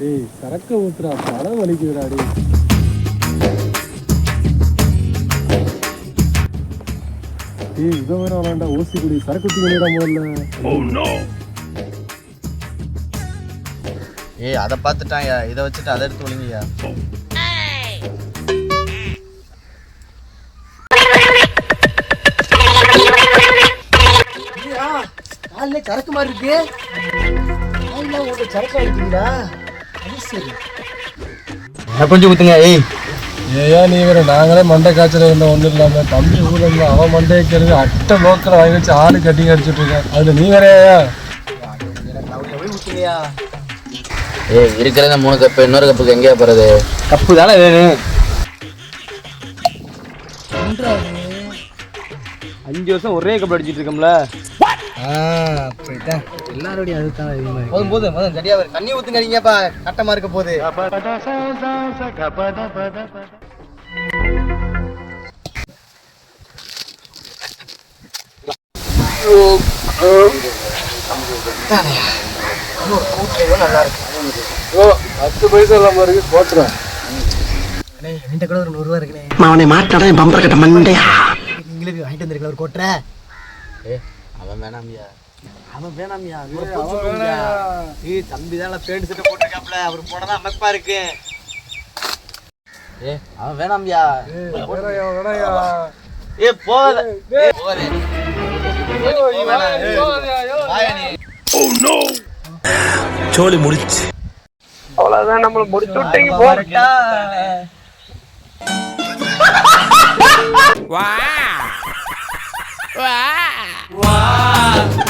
டேய் சரக்கு ஊத்துறா தலை வலிக்குதுடா டேய். டேய் இவன் வேற வரான்டா ஓசி குடி சரக்கு ஊத்திக்கணும்டா முதல்ல. ஏய் அதை பார்த்துட்டான்யா, இதை வச்சுட்டு அதை எடுத்து ஒழுங்கய்யா. காலையில சரக்கு மாதிரி இருக்கு. சரக்கு அடிப்பீங்களா? அது சரி. கொஞ்சம் ஊத்துங்க. ஏய் ஏயா நீ வேற நாங்களே மண்டை காய்ச்சல் இருந்தோம் ஒன்றும் இல்லாம தம்பி ஊர்ல இருந்தா அவன் மண்டையை கேள்வி அட்டை லோக்கலை வாங்கி வச்சு ஆளு கட்டிங் அடிச்சுட்டு இருக்கான். அதுல நீ வேறையா ஊத்துலையா? ஏய் இருக்கிறத 3 கப்பு, இன்னொரு கப்புக்கு எங்கேயா போறது? கப்பு தானே வேணும். 5 வருஷம் ஒரே கப்பு அடிச்சிட்டு இருக்கோம்ல. அப்படிதான் எல்லாரோடைய அதுதான். போதும் போதும் போதும் சரியா வரும். தண்ணி ஊத்துங்க நீங்கப்பா, கட்டமா இருக்க போகுது. நல்லா இருக்கு. 10 பைசா இல்லாம இருக்கு போட்டுறேன். என்கிட்ட கூட ஒரு 100 ரூபா இருக்குண்ணே. அவனை மாட்டாடா என் பம்பர கட்ட மண்டையா. நீங்களே வாங்கிட்டு வந்திருக்கல ஒரு கோட்டரை. அவன் வேணாமியா. அவன் வேணாமியா. தம்பி தான் பேண்ட் சட்டை போட்டிருக்காப்ல, அவர் போனதான் அமைப்பா இருக்கு. அவன் வேணாமியா. போகாத. சோலி முடிச்சு அவ்வளவுதான் நம்மள முடிச்சு விட்டீங்க Wow!